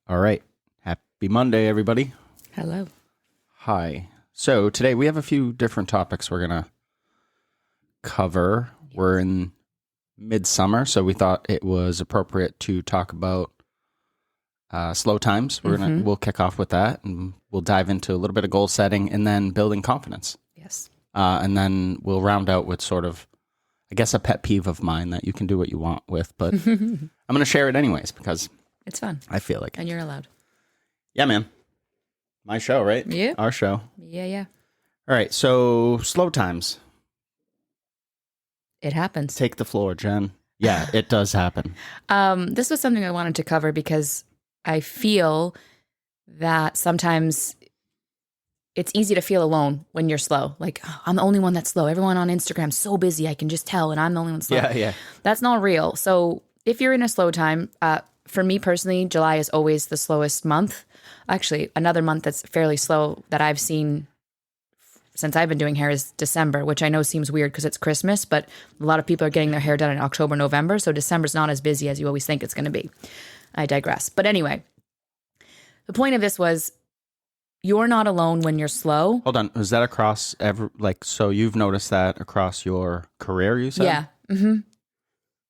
All right. Happy Monday, everybody. Hello. Hi. So today we have a few different topics we're going to cover. We're in midsummer, so we thought it was appropriate to talk about slow times. We'll kick off with that, and we'll dive into a little bit of goal setting and then building confidence. Yes. And then we'll round out with sort of, I guess, a pet peeve of mine that you can do what you want with, but I'm going to share it anyways because it's fun. I feel like And you're allowed. Yeah, man. My show, right? Yeah. Our show. Yeah. All right. So slow times. It happens. Take the floor, Jen. Yeah, it does happen. This was something I wanted to cover because I feel that sometimes it's easy to feel alone when you're slow. Like, oh, I'm the only one that's slow. Everyone on Instagram's so busy, I can just tell, and I'm the only one slow. Yeah. That's not real. So if you're in a slow time, for me personally, July is always the slowest month. Actually, another month that's fairly slow that I've seen since I've been doing hair is December, which I know seems weird because it's Christmas, but a lot of people are getting their hair done in October, November. So December's not as busy as you always think it's going to be. I digress. But anyway, the point of this was you're not alone when you're slow. Hold on. Was that across so you've noticed that across your career, you said? Yeah. Mm-hmm.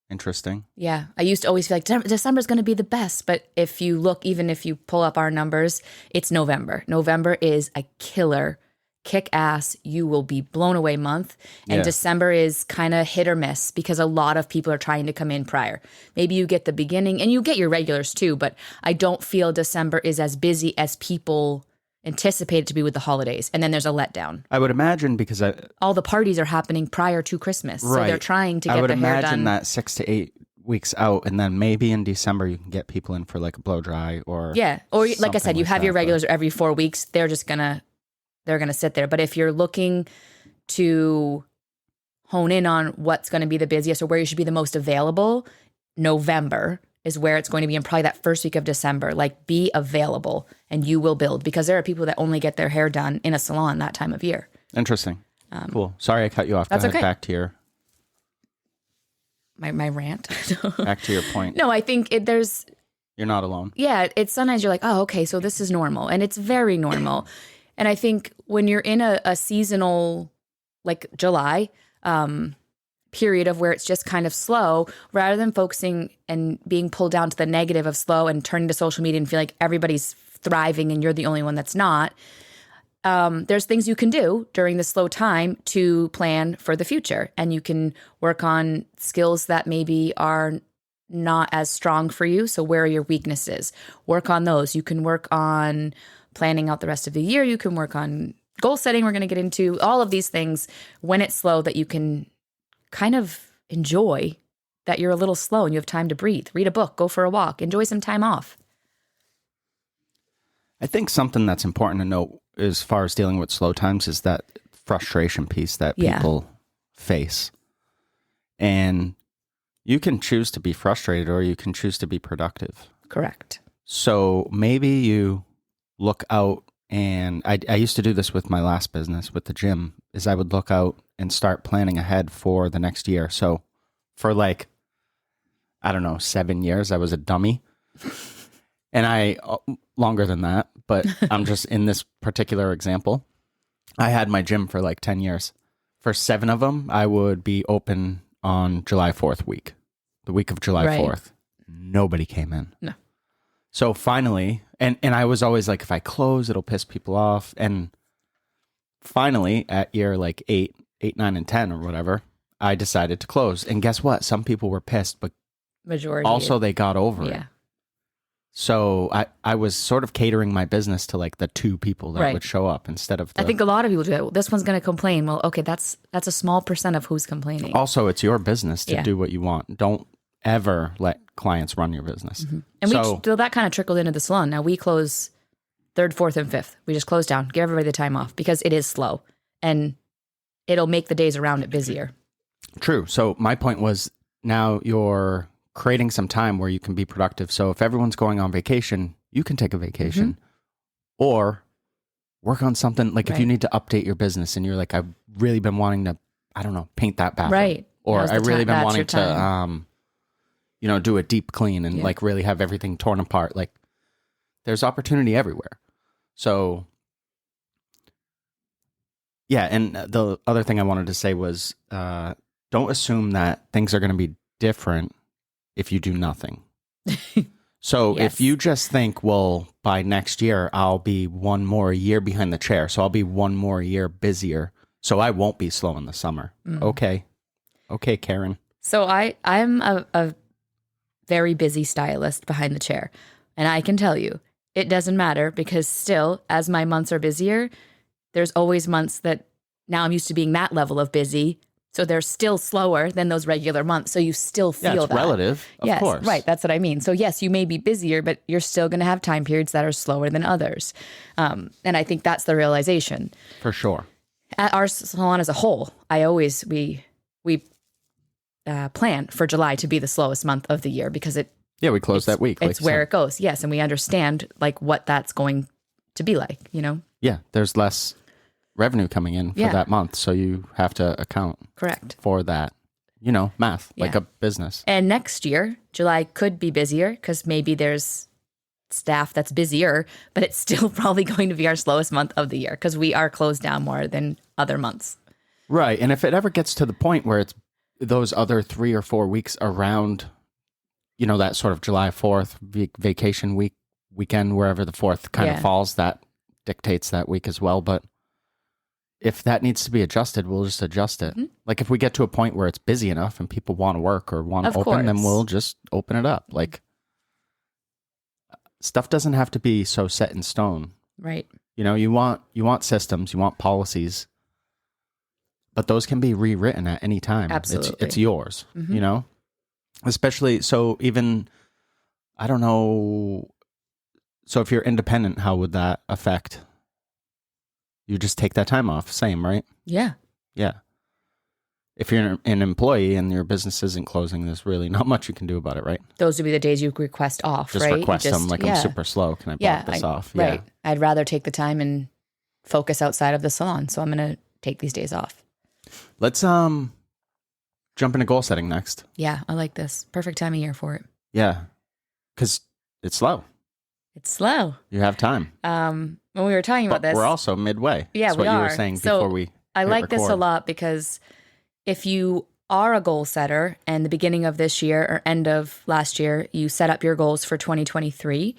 Interesting. Yeah. I used to always feel like December's going to be the best. But if you look, even if you pull up our numbers, it's November. November is a killer, kick ass, you will be blown away month. And December is kind of hit or miss because a lot of people are trying to come in prior. Maybe you get the beginning and you get your regulars too, but I don't feel December is as busy as people anticipate it to be with the holidays. And then there's a letdown. I would imagine because all the parties are happening prior to Christmas. Right. So they're trying to get their hair done. I would imagine that 6 to 8 weeks out, and then maybe in December you can get people in for like a blow dry or or like I said, you have your regulars every 4 weeks. They're gonna sit there. But if you're looking to hone in on what's going to be the busiest or where you should be the most available, November is where it's going to be, in probably that first week of December. Like, be available and you will build, because there are people that only get their hair done in a salon that time of year. Interesting. Cool. Sorry I cut you off. That's Go ahead, okay. Back to your my rant. Back to your point. No, I think You're not alone. Yeah, it's sometimes you're like, oh, okay, so this is normal, and it's very normal. And I think when you're in a seasonal, like July, period of where it's just kind of slow, rather than focusing and being pulled down to the negative of slow and turning to social media and feel like everybody's thriving and you're the only one that's not, there's things you can do during the slow time to plan for the future. And you can work on skills that maybe are not as strong for you. So where are your weaknesses? Work on those. You can work on planning out the rest of the year. You can work on goal setting. We're going to get into all of these things when it's slow that you can kind of enjoy that you're a little slow and you have time to breathe. Read a book, go for a walk, enjoy some time off. I think something that's important to note as far as dealing with slow times is that frustration piece that people face. And you can choose to be frustrated or you can choose to be productive. Correct. So maybe you look out, and I used to do this with my last business with the gym, is I would look out and start planning ahead for the next year. So for 7 years, I was a dummy. And longer than that, but I'm just in this particular example. I had my gym for 10 years. For 7 of them, I would be open on July 4th week, the week of July 4th. Nobody came in. No. So finally, and I was always like, if I close, it'll piss people off. And finally, at year 8, 9, and 10 or whatever, I decided to close. And guess what? Some people were pissed, but majority also they got over it. Yeah. So I was sort of catering my business to the 2 people that would show up instead of I think a lot of people do that. Well, this one's going to complain. Well, okay, that's a small % of who's complaining. Also, it's your business to do what you want. Don't ever let clients run your business. Mm-hmm. And so that kind of trickled into the salon. Now we close 3rd, 4th, and 5th. We just close down, give everybody the time off because it is slow and it'll make the days around it busier. True. So my point was, now you're creating some time where you can be productive. So if everyone's going on vacation, you can take a vacation or work on something. If you need to update your business and you're like, I've really been wanting to, I don't know, paint that bathroom. Right. Or I really been wanting to, do a deep clean and really have everything torn apart. there's opportunity everywhere. So, yeah. And the other thing I wanted to say was don't assume that things are going to be different if you do nothing. So Yes. if you just think, well, by next year, I'll be one more year behind the chair. So I'll be one more year busier. So I won't be slow in the summer. Okay. Okay, Karen. So I'm a very busy stylist behind the chair. And I can tell you, it doesn't matter because still, as my months are busier, there's always months that now I'm used to being that level of busy. So they're still slower than those regular months. So you still feel Yeah, it's that. relative, of course. Right. That's what I mean. So yes, you may be busier, but you're still going to have time periods that are slower than others. And I think that's the realization. For sure. At our salon as a whole, we plan for July to be the slowest month of the year because we close that week. It's where it goes. Yes. And we understand like what that's going to be like, you know? Yeah. There's less revenue coming in for that month. So you have to account for that, math, like a business. And next year, July could be busier because maybe there's staff that's busier, but it's still probably going to be our slowest month of the year because we are closed down more than other months. Right. And if it ever gets to the point where it's those other 3 or 4 weeks around, that sort of July 4th vacation weekend, wherever the 4th kind of falls, that dictates that week as well. But if that needs to be adjusted, we'll just adjust it. Mm-hmm. Like if we get to a point where it's busy enough and people want to work or want to open, then we'll just open it up. Like stuff doesn't have to be so set in stone. Right. You want systems, you want policies, but those can be rewritten at any time. Absolutely. It's yours, especially. So even, I don't know. So if you're independent, how would that affect? You just take that time off. Same, right? Yeah. Yeah. If you're an employee and your business isn't closing, there's really not much you can do about it, right? Those would be the days you request off, just right? Request them like I'm super slow. Can I block this off? Right. Yeah. I'd rather take the time and focus outside of the salon. So I'm going to take these days off. Let's jump into goal setting next. Yeah, I like this. Perfect time of year for it. Yeah. Because it's slow. It's slow. You have time. When we were talking about this, we're also midway. Yeah, That's what you were saying before we I like this a lot because if you are a goal setter and the beginning of this year or end of last year, you set up your goals for 2023,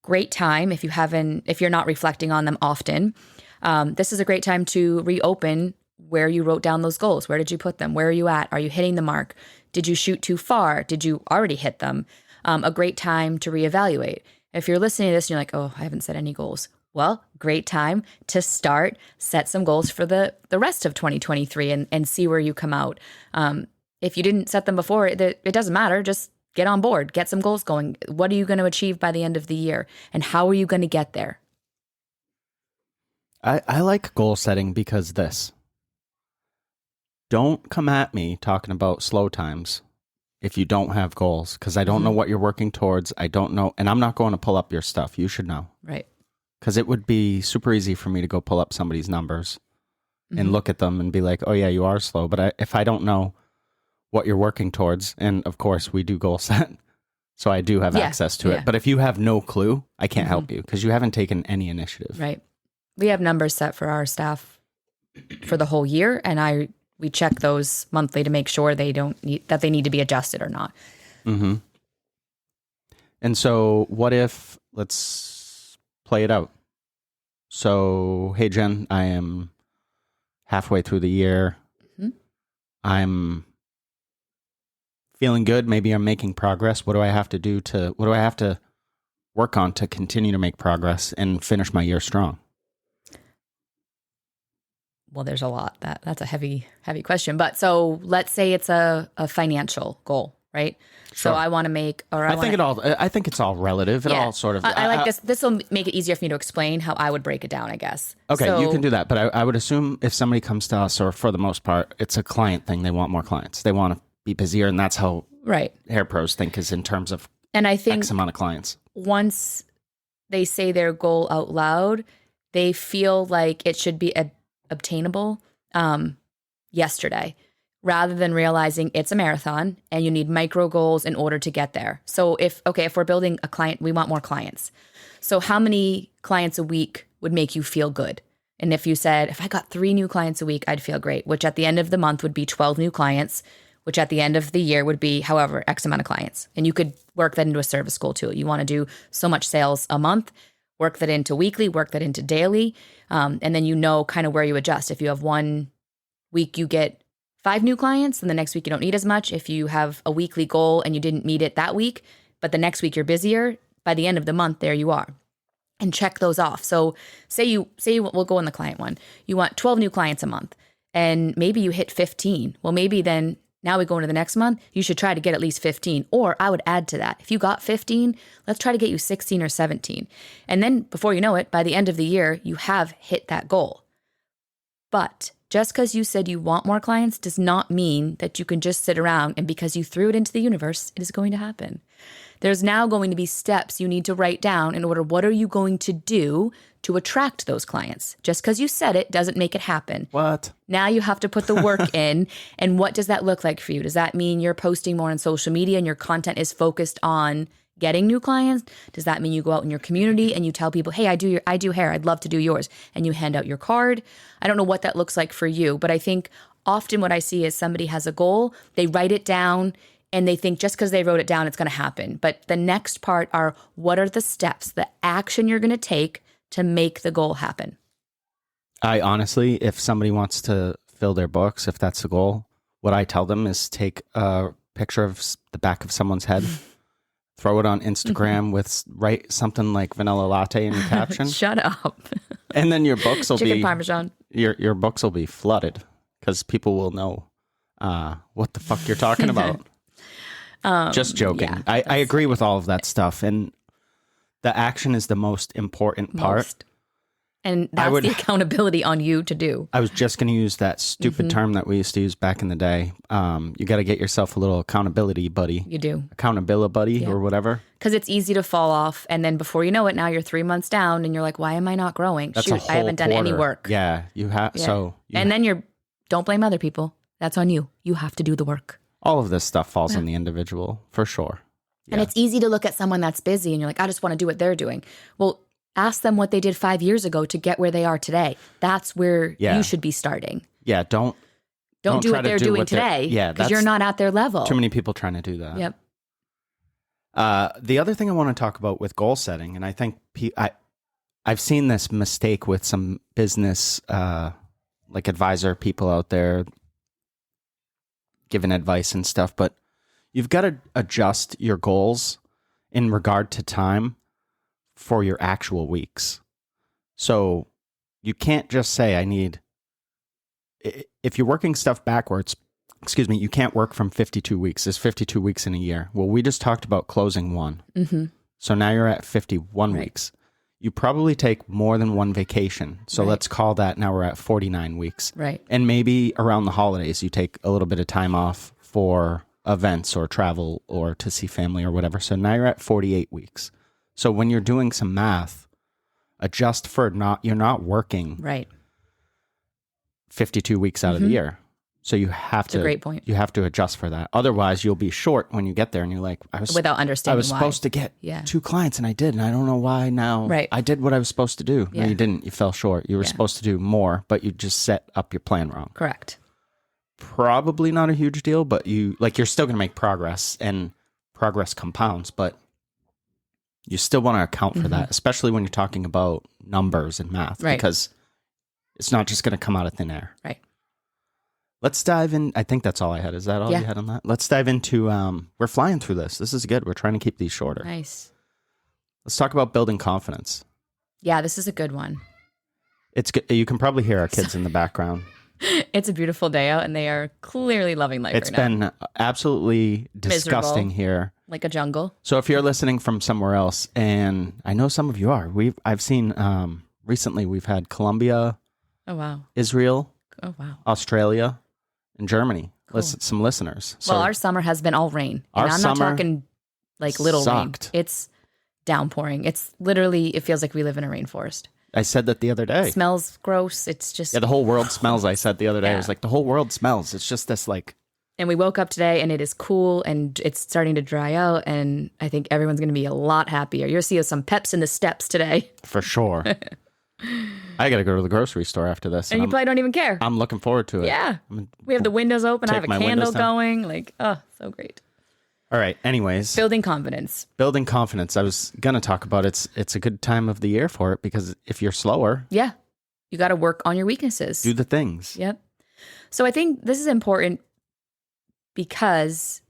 great time if you're not reflecting on them often. This is a great time to reopen where you wrote down those goals. Where did you put them? Where are you at? Are you hitting the mark? Did you shoot too far? Did you already hit them? A great time to reevaluate. If you're listening to this and you're like, oh, I haven't set any goals. Well, great time to set some goals for the rest of 2023 and see where you come out. If you didn't set them before, it doesn't matter. Just get on board, get some goals going. What are you going to achieve by the end of the year? And how are you going to get there? I like goal setting because don't come at me talking about slow times if you don't have goals, because I don't know what you're working towards. I don't know. And I'm not going to pull up your stuff. You should know. Right. Because it would be super easy for me to go pull up somebody's numbers and look at them and be like, oh, yeah, you are slow. But if I don't know what you're working towards, and of course we do goal set, so I do have access to it. But if you have no clue, I can't help you because you haven't taken any initiative. Right. We have numbers set for our staff for the whole year, and we check those monthly to make sure they need to be adjusted or not. Mm-hmm. And so what if, let's play it out. So, hey, Jen, I am halfway through the year. Mm-hmm. I'm feeling good. Maybe I'm making progress. What do I have to work on to continue to make progress and finish my year strong? Well, there's a lot. That's a heavy question. But so let's say it's a financial goal, right? Sure. So I want to make, I think it's all relative. It all sort of. I like this. This will make it easier for me to explain how I would break it down, I guess. Okay, so, you can do that. But I would assume if somebody comes to us, or for the most part, it's a client thing. They want more clients. They want to be busier, and that's how hair pros think is in terms of and I think X amount of clients. Once they say their goal out loud, they feel like it should be obtainable yesterday. rather than realizing it's a marathon and you need micro goals in order to get there. So if we're building a client, we want more clients. So how many clients a week would make you feel good? And if you said, if I got 3 new clients a week, I'd feel great, which at the end of the month would be 12 new clients, which at the end of the year would be however X amount of clients. And you could work that into a service goal too. You want to do so much sales a month, work that into weekly, work that into daily. And then you know kind of where you adjust. If you have one week you get 5 new clients, and the next week you don't need as much. If you have a weekly goal and you didn't meet it that week, but the next week you're busier, by the end of the month, there you are. And check those off. So we'll go in the client one. You want 12 new clients a month, and maybe you hit 15. Well, maybe then now we go into the next month, you should try to get at least 15. Or I would add to that. If you got 15, let's try to get you 16 or 17. And then before you know it, by the end of the year, you have hit that goal. But just because you said you want more clients does not mean that you can just sit around and because you threw it into the universe, it is going to happen. There's now going to be steps you need to write down in order, what are you going to do to attract those clients? Just because you said it doesn't make it happen. What? Now you have to put the work in. And what does that look like for you? Does that mean you're posting more on social media and your content is focused on getting new clients? Does that mean you go out in your community and you tell people, hey, I do hair, I'd love to do yours, and you hand out your card? I don't know what that looks like for you, but I think often what I see is somebody has a goal, they write it down, and they think just because they wrote it down, it's going to happen. But the next part are, what are the steps, the action you're going to take to make the goal happen? I honestly, if somebody wants to fill their books, if that's the goal, what I tell them is take a picture of the back of someone's head, throw it on Instagram with write something like vanilla latte in your caption. Shut up. And then your books will Chicken be Parmesan. Your books will be flooded because people will know what the fuck you're talking about. Just joking. Yeah, I agree with all of that stuff, and the action is the most important part. And that's the accountability on you to do. I was just going to use that stupid term that we used to use back in the day. You got to get yourself a little accountability buddy. You do. Accountability buddy or whatever. Because it's easy to fall off. And then before you know it, now you're 3 months down and you're like, why am I not growing? That's Shoot, I haven't done any work. Yeah, you have. Yeah. So, then don't blame other people. That's on you. You have to do the work. all of this stuff falls on the individual for sure. Yeah. And it's easy to look at someone that's busy and you're like, I just want to do what they're doing. Well, ask them what they did 5 years ago to get where they are today. That's where you should be starting. Yeah, don't do what they're doing today. Yeah, because you're not at their level. Too many people trying to do that. Yep. The other thing I want to talk about with goal setting, and I think I've seen this mistake with some business like advisor people out there giving advice and stuff, but you've got to adjust your goals in regard to time for your actual weeks. So you can't just say, if you're working stuff backwards, you can't work from 52 weeks. There's 52 weeks in a year. Well, we just talked about closing one. Mm-hmm. So now you're at 51 weeks. You probably take more than one vacation. So let's call that, now we're at 49 weeks. Right. And maybe around the holidays, you take a little bit of time off for events or travel or to see family or whatever. So now you're at 48 weeks. So when you're doing some math, adjust for you're not working 52 weeks out of the year. So you have That's a great point. You have to adjust for that. Otherwise, you'll be short when you get there and you're like, without understanding why. I was supposed to get 2 clients and I did, and I don't know why now. Right. I did what I was supposed to do. Yeah. No, you didn't. You fell short. You were supposed to do more, but you just set up your plan wrong. Correct. Probably not a huge deal, but you're still going to make progress, and progress compounds, but you still want to account for that, especially when you're talking about numbers and math, because it's not just going to come out of thin air. Right. Let's dive in. I think that's all I had. Is that all you had on that? Let's dive into, we're flying through this. This is good. We're trying to keep these shorter. Nice. Let's talk about building confidence. Yeah, this is a good one. It's good. You can probably hear our kids in the background. It's a beautiful day out and they are clearly loving life It's right now. been absolutely disgusting here. Like a jungle. So if you're listening from somewhere else, and I know some of you are, I've seen recently we've had Colombia, oh wow, Israel, oh wow, Australia, and Germany. Cool. Some listeners. So well, our summer has been all rain, and I'm not talking like little rain. It's downpouring. It's literally, it feels like we live in a rainforest. I said that the other day. Smells gross. It's just Yeah, the whole world smells. I said the other day. I was Yeah. like, the whole world smells. It's just this like. And we woke up today and it is cool and it's starting to dry out. And I think everyone's going to be a lot happier. You'll see some peps in the steps today. For sure. I got to go to the grocery store after this. And you probably don't even care. I'm looking forward to it. Yeah. We have the windows open. I have a my candle windows down. going. Like, oh, so great. All right. Anyways, Building confidence. building confidence. I was going to talk about it's a good time of the year for it because if you're slower, Yeah. You got to work on your weaknesses. do the things. Yep. So I think this is important because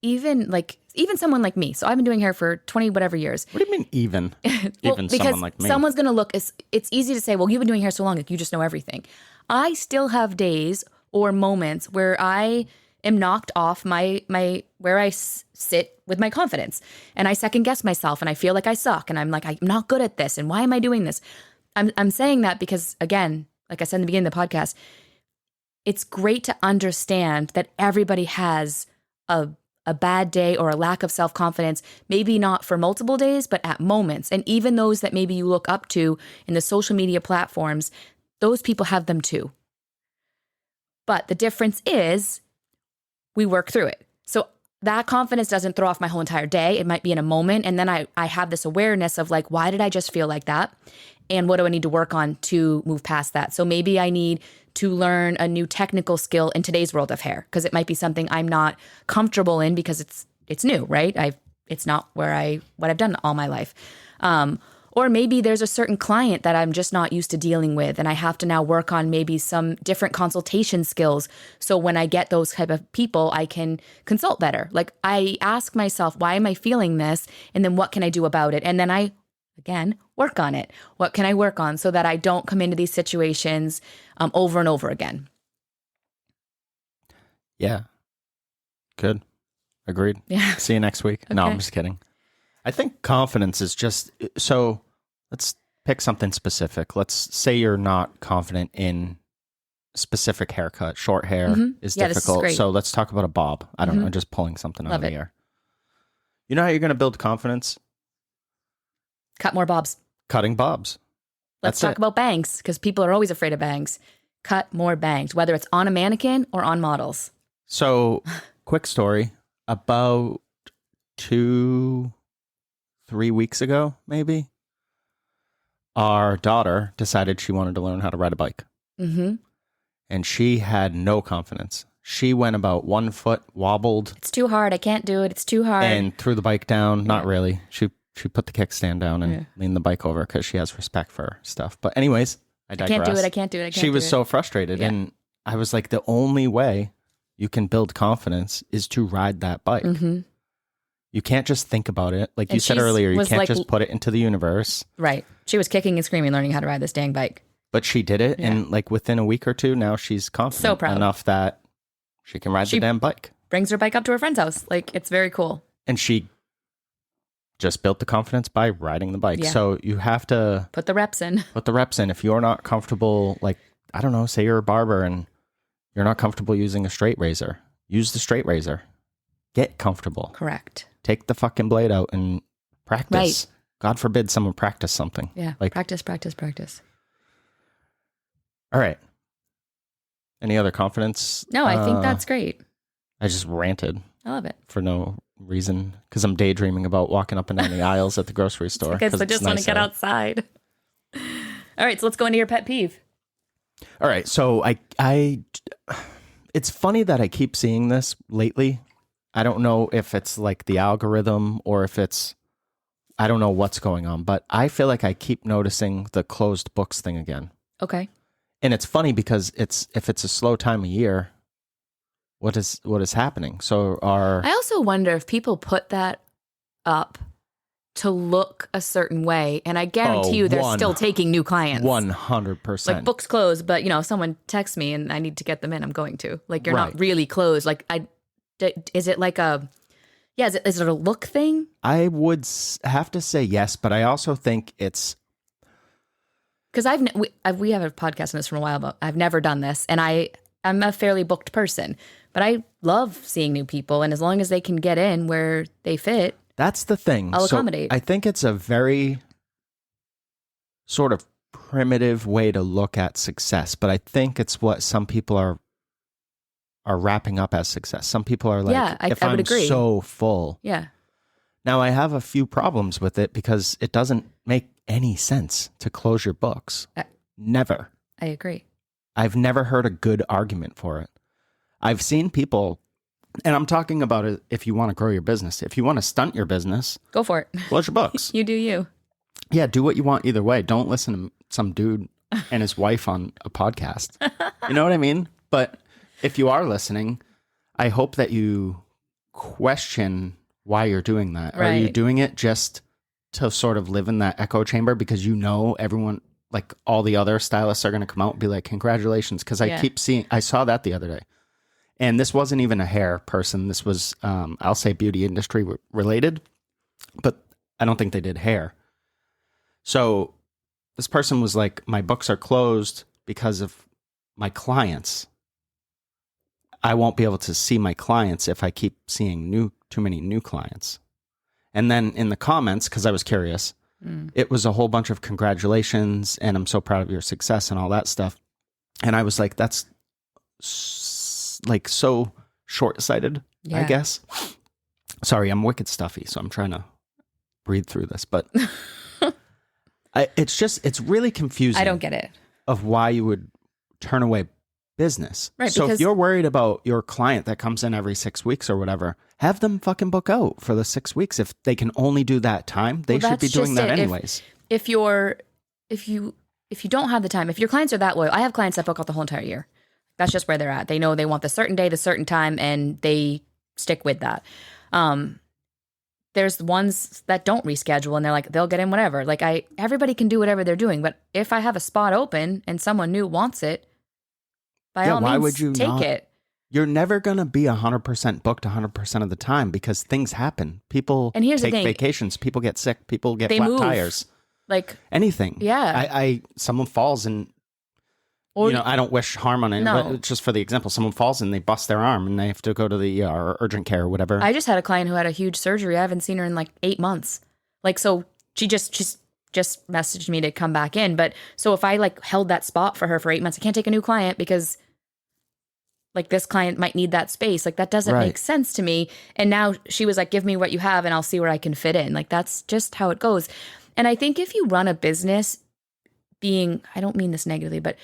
even someone like me, so I've been doing hair for 20 whatever years. What do you mean even? Well, Even because someone like me. someone's going to look, it's easy to say, well, you've been doing hair so long, like you just know everything. I still have days or moments where I am knocked off my where I sit with my confidence and I second guess myself and I feel like I suck and I'm like, I'm not good at this. And why am I doing this? I'm saying that because, again, like I said in the beginning of the podcast, it's great to understand that everybody has a bad day or a lack of self-confidence, maybe not for multiple days, but at moments. And even those that maybe you look up to in the social media platforms, those people have them too. But the difference is we work through it. So that confidence doesn't throw off my whole entire day. It might be in a moment. And then I have this awareness of like, why did I just feel like that? And what do I need to work on to move past that? So maybe I need to learn a new technical skill in today's world of hair because it might be something I'm not comfortable in because it's new, right? It's not what I've done all my life. Or maybe there's a certain client that I'm just not used to dealing with and I have to now work on maybe some different consultation skills. So when I get those type of people, I can consult better. Like I ask myself, why am I feeling this? And then what can I do about it? And then I, again, work on it. What can I work on so that I don't come into these situations over and over again? Yeah. Good. Agreed. Yeah. See you next week. No, Okay. I'm just kidding. I think confidence is just so let's pick something specific. Let's say you're not confident in specific haircut. Short hair is Yeah, this is difficult. great. So let's talk about a bob. I don't know, just pulling something out Love of the it. air. You know how you're going to build confidence? Cut more bobs. Cutting bobs. Let's That's talk it. about bangs because people are always afraid of bangs. Cut more bangs, whether it's on a mannequin or on models. So, quick story. About 2-3 weeks ago, maybe, our daughter decided she wanted to learn how to ride a bike. Mm-hmm. And she had no confidence. She went about 1 foot, wobbled, It's too hard. I can't do it. It's too hard. and threw the bike down. Not really. She put the kickstand down and leaned the bike over because she has respect for stuff. But anyways, I digress. I can't do it. I can't do it. I can't She do was it. so frustrated. Yeah. And I was like, the only way you can build confidence is to ride that bike. Mm-hmm. You can't just think about it. Like you And said she's- earlier, you was can't like- just put it into the universe. Right. She was kicking and screaming, learning how to ride this dang bike. But she did it. Yeah. And like within a week or two, now she's confident So proud. enough that she can ride She- the damn bike. Brings her bike up to her friend's house. Like, it's very cool. And she just built the confidence by riding the bike. Yeah. So you have to Put the reps in. put the reps in. If you're not comfortable, like, I don't know, say you're a barber and you're not comfortable using a straight razor, use the straight razor. Get comfortable. Correct. Take the fucking blade out and practice. Right. God forbid someone practice something. Yeah. Like, Practice, practice, practice. all right. Any other confidence? No, I think that's great. I just ranted I love it. for no reason because I'm daydreaming about walking up and down the aisles at the grocery store. Because 'cause I it's just want to nice get out. outside. All right. So let's go into your pet peeve. All right. So I it's funny that I keep seeing this lately. I don't know if it's like the algorithm or if it's, I don't know what's going on, but I feel like I keep noticing the closed books thing again. Okay. And it's funny because if it's a slow time of year, what is happening? So I also wonder if people put that up to look a certain way. And I guarantee you they're still taking new clients. 100%. Like books closed, but if someone texts me and I need to get them in, I'm going to. Like you're Right. not really closed. Like is it like a, yeah, is it a look thing? I would have to say yes, but I also think it's, Because we have a podcast on this for a while, but I've never done this, and I'm a fairly booked person, but I love seeing new people, and as long as they can get in where they fit, that's the thing. I'll So accommodate. I think it's a very sort of primitive way to look at success, but I think it's what some people are wrapping up as success. Some people are like, Yeah, I if would I'm agree. so full. Yeah. Now, I have a few problems with it because it doesn't make any sense to close your books. Never. I agree. I've never heard a good argument for it. I've seen people, and I'm talking about it if you want to grow your business. If you want to stunt your business, Go for it. close your books. You do you. Yeah, do what you want either way. Don't listen to some dude and his wife on a podcast. You know what I mean? But if you are listening, I hope that you question why you're doing that. Right. Are you doing it just to sort of live in that echo chamber because you know everyone, like all the other stylists are going to come out and be like, congratulations. Because I keep seeing, I saw that the other day. And this wasn't even a hair person. This was, I'll say beauty industry related, but I don't think they did hair. So this person was like, my books are closed because of my clients. I won't be able to see my clients if I keep seeing too many new clients. And then in the comments, because I was curious, it was a whole bunch of congratulations and I'm so proud of your success and all that stuff. And I was like, that's like so short-sighted, I guess. Sorry, I'm wicked stuffy, so I'm trying to breathe through this. But it's really confusing. I don't get it. Of why you would turn away business. Right. So if you're worried about your client that comes in every 6 weeks or whatever, have them fucking book out for the 6 weeks. If they can only do that time, they should be doing that anyways. If you don't have the time, if your clients are that loyal, I have clients that book out the whole entire year. That's just where they're at. They know they want the certain day, the certain time, and they stick with that. There's ones that don't reschedule and they're like, they'll get in whatever. Like everybody can do whatever they're doing. But if I have a spot open and someone new wants it, by all means, would you take it. You're never going to be 100% booked 100% of the time because things happen. People take vacations. People get sick. People get flat tires. Like anything. Yeah. Someone falls and, I don't wish harm on anyone, but just for the example, someone falls and they bust their arm and they have to go to the ER or urgent care or whatever. I just had a client who had a huge surgery. I haven't seen her in like 8 months. Like, so she just messaged me to come back in. But so if I like held that spot for her for 8 months, I can't take a new client because like this client might need that space. Like that doesn't make sense to me. And now she was like, give me what you have and I'll see where I can fit in. Like that's just how it goes. And I think if you run a business I don't mean this negatively, but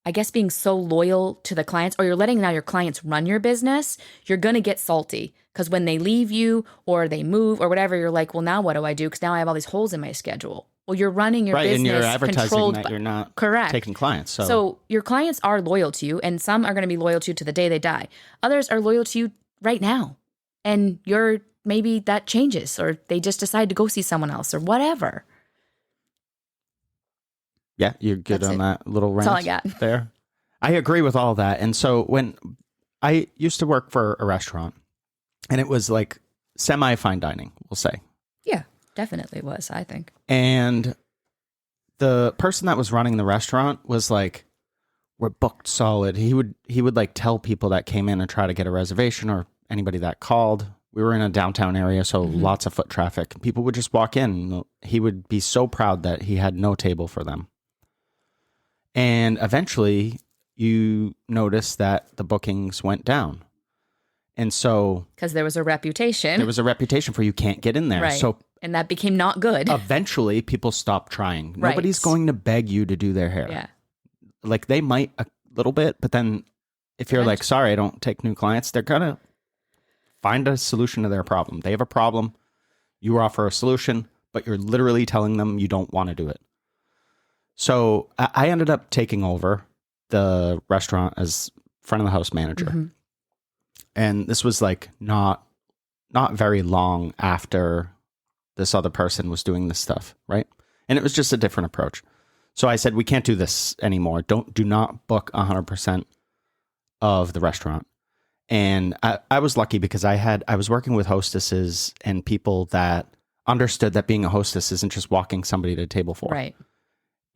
I guess being so loyal to the clients, or you're letting now your clients run your business, you're going to get salty because when they leave you or they move or whatever, you're like, well, now what do I do? Because now I have all these holes in my schedule. Well, you're running your business, and you're advertising controlled that you're not correct. taking clients. So your clients are loyal to you, and some are going to be loyal to you to the day they die. Others are loyal to you right now, and maybe that changes, or they just decide to go see someone else, or whatever. Yeah, you're good on that little rant. That's all I got. There. I agree with all that. And so when I used to work for a restaurant, and it was like semi-fine dining, we'll say. Yeah, definitely was, I think. And the person that was running the restaurant was like, we're booked solid. He would like tell people that came in and try to get a reservation or anybody that called. We were in a downtown area, so lots of foot traffic. People would just walk in. He would be so proud that he had no table for them. And eventually you notice that the bookings went down. And so... because there was a reputation. There was a reputation for you can't get in there. Right. So and that became not good. Eventually people stopped trying. Right. Nobody's going to beg you to do their hair. Yeah. Like they might a little bit, but then if you're like, sorry, I don't take new clients, they're going to find a solution to their problem. They have a problem. You offer a solution, but you're literally telling them you don't want to do it. So I ended up taking over the restaurant as front of the house manager. Mm-hmm. And this was like not very long after this other person was doing this stuff, right? And it was just a different approach. So I said, we can't do this anymore. Do not book 100% of the restaurant. And I was lucky because I was working with hostesses and people that understood that being a hostess isn't just walking somebody to a table for. Right.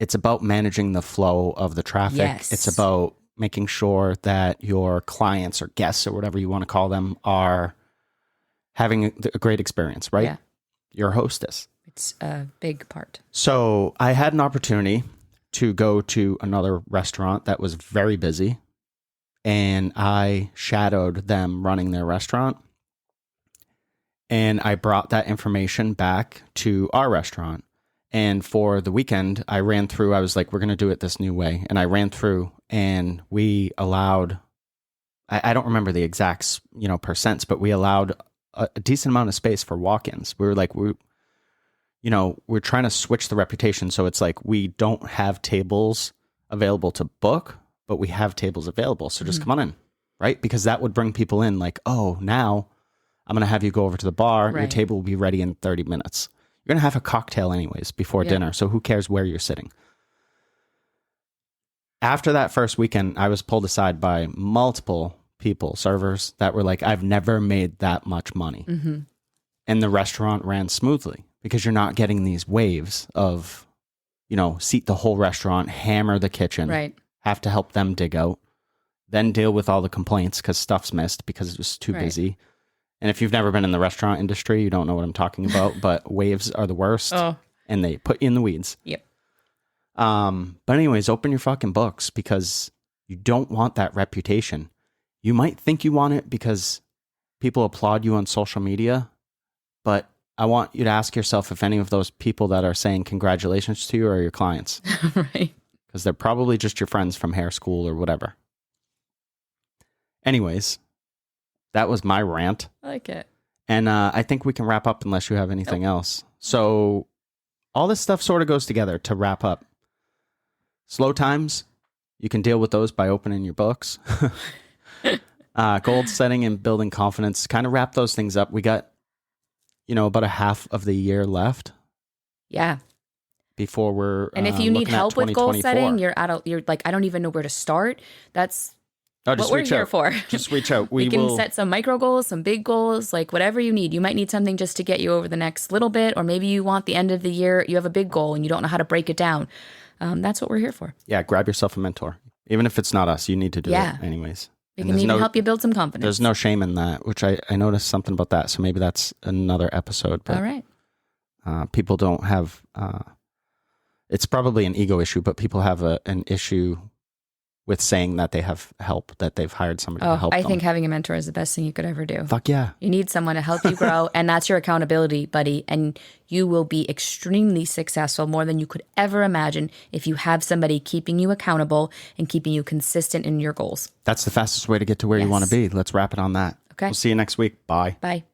It's about managing the flow of the traffic. Yes. It's about making sure that your clients or guests or whatever you want to call them are having a great experience, right? Yeah. You're a hostess. That's a big part. So I had an opportunity to go to another restaurant that was very busy, and I shadowed them running their restaurant. And I brought that information back to our restaurant. And for the weekend, I was like, we're going to do it this new way. And I ran through and we allowed, I don't remember the exact, percents, but we allowed a decent amount of space for walk-ins. We were like, we're trying to switch the reputation. So it's like, we don't have tables available to book, but we have tables available. So just come on in, right? Because that would bring people in like, oh, now I'm going to have you go over to the bar. Right. Your table will be ready in 30 minutes. You're going to have a cocktail anyways before dinner. So who cares where you're sitting? After that first weekend, I was pulled aside by multiple people, servers, that were like, I've never made that much money. Mm-hmm. And the restaurant ran smoothly because you're not getting these waves of, seat the whole restaurant, hammer the kitchen, right? Have to help them dig out, then deal with all the complaints because stuff's missed because it was too busy. And if you've never been in the restaurant industry, you don't know what I'm talking about, but waves are the worst and they put you in the weeds. Yep. But anyways, open your fucking books because you don't want that reputation. You might think you want it because people applaud you on social media, but I want you to ask yourself if any of those people that are saying congratulations to you are your clients. Right. Because they're probably just your friends from hair school or whatever. Anyways, that was my rant. I like it. And I think we can wrap up unless you have anything else. So all this stuff sort of goes together to wrap up. Slow times, you can deal with those by opening your books. Goal setting and building confidence, kind of wrap those things up. We got, about a half of the year left. Yeah. Before we're and if you need help with goal setting, you're like, I don't even know where to start. That's what we're here for. Just reach out. We can set some micro goals, some big goals, like whatever you need. You might need something just to get you over the next little bit, or maybe you want the end of the year, you have a big goal and you don't know how to break it down. That's what we're here for. Yeah, grab yourself a mentor. Even if it's not us, you need to do it anyways. We can even help you build some confidence. There's no shame in that, which I noticed something about that. So maybe that's another episode. But, all right. People don't have, it's probably an ego issue, but people have an issue with saying that they have help, that they've hired somebody to help them. I think having a mentor is the best thing you could ever do. Fuck yeah. You need someone to help you grow, and that's your accountability buddy, and you will be extremely successful, more than you could ever imagine, if you have somebody keeping you accountable and keeping you consistent in your goals. That's the fastest way to get to where you want to be. Let's wrap it on that. Okay. We'll see you next week. Bye. Bye.